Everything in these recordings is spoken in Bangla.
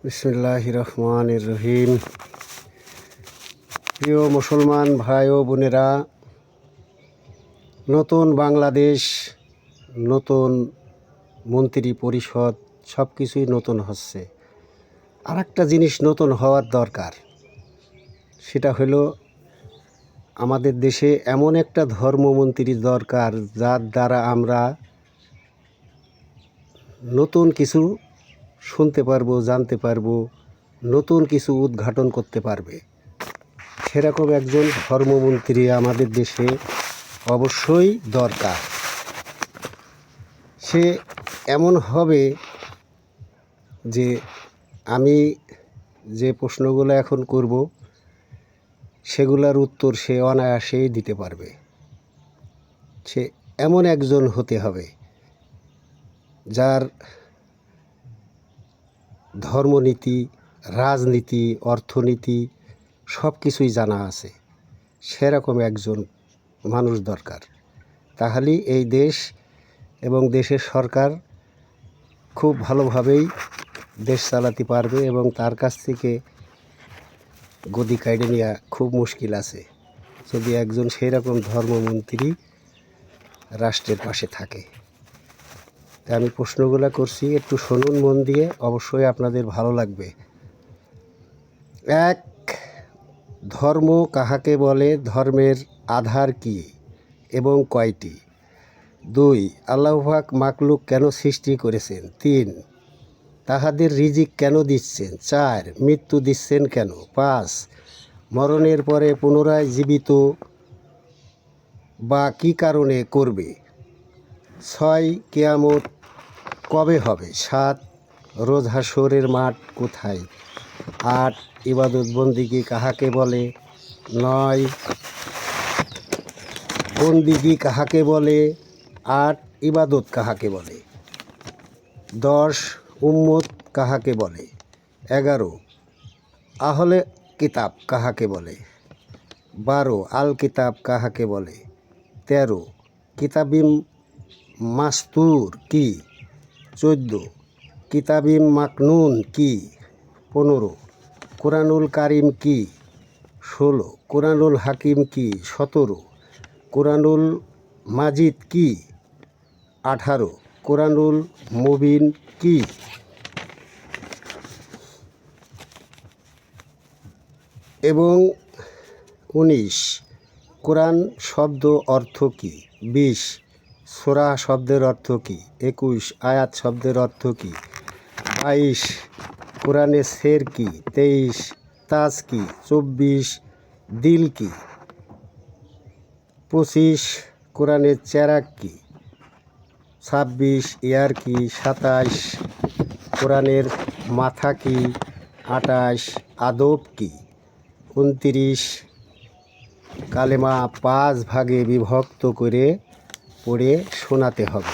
বিসমিল্লাহির রহমানির রহিম। প্রিয় মুসলমান ভাই ও বোনেরা, নতুন বাংলাদেশ, নতুন মন্ত্রী পরিষদ, সব কিছুই নতুন হচ্ছে। আর একটা জিনিস নতুন হওয়ার দরকার, সেটা হলো আমাদের দেশে এমন একটা ধর্মমন্ত্রী দরকার যার দ্বারা আমরা নতুন কিছু শুনতে পারবো, জানতে পারবো, নতুন কিছু উদ্ঘাটন করতে পারবে। সেরকম একজন ধর্মমন্ত্রী আমাদের দেশে অবশ্যই দরকার। সে এমন হবে যে আমি যে প্রশ্নগুলো এখন করব সেগুলোর উত্তর সে অনায়াসেই দিতে পারবে। সে এমন একজন হতে হবে যার ধর্মনীতি, রাজনীতি, অর্থনীতি সব কিছুই জানা আছে। সেরকম একজন মানুষ দরকার। তাহলেই এই দেশ এবং দেশের সরকার খুব ভালোভাবেই দেশ চালাতে পারবে, এবং তার কাছ থেকে গদি কাইড়ে নেওয়া খুব মুশকিল আছে যদি একজন সেরকম ধর্মমন্ত্রী রাষ্ট্রের পাশে থাকে। তাই আমি প্রশ্নগুলো করছি, একটু শুনুন মন দিয়ে, অবশ্যই আপনাদের ভালো লাগবে। এক, ধর্ম কাহাকে বলে? ধর্মের আধার কি এবং কয়টি? 2, আল্লাহ পাক মাখলুক কেন সৃষ্টি করেছেন? 3, তাহাদের রিজিক কেন দিচ্ছেন? 4, মৃত্যু দিচ্ছেন কেন? 5, মরণের পরে পুনরায় জীবিত বা কী কারণে করবে? 6, কিয়ামত কবে হবে? 7, রোজ হাশরের মাঠ কোথায়? 8, ইবাদত বন্দিগি কাহাকে বলে? 9, বন্দিগি কাহাকে বলে? 8, ইবাদত কাহাকে বলে? 10, উম্মত কাহাকে বলে? 11, আহলে কিতাব কাহাকে বলে? 12, আল কিতাব কাহাকে বলে? 13, কিতাবিম মাস্তুর কি? 14, কিতাবিম মাকনুন কি? 15, কোরআনুল কারিম কি? 16, কোরআনুল হাকিম কি? 17, কোরআনুল মাজিদ কি? 18, কোরআনুল মুবিন কি? এবং 19, কোরআন শব্দ অর্থ কি? 20, সূরা শব্দের অর্থ কি? 21, আয়াত শব্দের অর্থ কি? 22, কোরআনে সের কি? 23, তাজ কি? 24, দিল কি? 25, কোরআনের চেরাক কি? 26, ইয়ার কি? 27, কোরআনের মাথা কি? 28, আদব কি? 29, কালেমা 5 ভাগে বিভক্ত করে পড়ে শোনাতে হবে।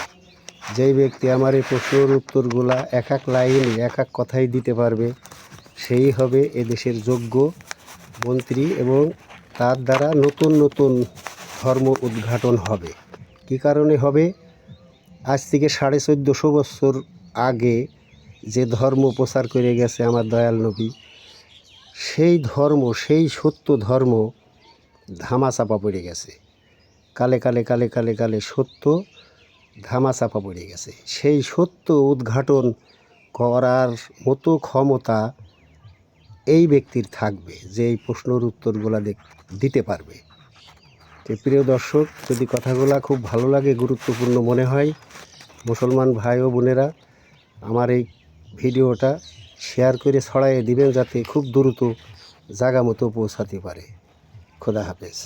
যেই ব্যক্তি আমার এই প্রশ্নের উত্তরগুলা এক এক লাইনে এক এক কথাই দিতে পারবে, সেই হবে এদেশের যোগ্য মন্ত্রী, এবং তার দ্বারা নতুন নতুন ধর্ম উদ্ঘাটন হবে। কী কারণে হবে? আজ থেকে 1450 বছর আগে যে ধর্ম প্রচার করে গেছে আমার দয়াল নবী, সেই ধর্ম, সেই সত্য ধর্ম ধামাচাপা পড়ে গেছে। কালে কালে কালে কালে কালে সত্য ধামাচাপা পড়ে গেছে। সেই সত্য উদ্ঘাটন করার মতো ক্ষমতা এই ব্যক্তির থাকবে যে এই প্রশ্নের উত্তরগুলো দিতে পারবে। তো প্রিয় দর্শক, যদি কথাগুলো খুব ভালো লাগে, গুরুত্বপূর্ণ মনে হয়, মুসলমান ভাই ও বোনেরা আমার এই ভিডিওটা শেয়ার করে ছড়াইয়ে দিবেন, যাতে খুব দ্রুত জায়গা মতো পৌঁছাতে পারে। খোদা হাফেজ।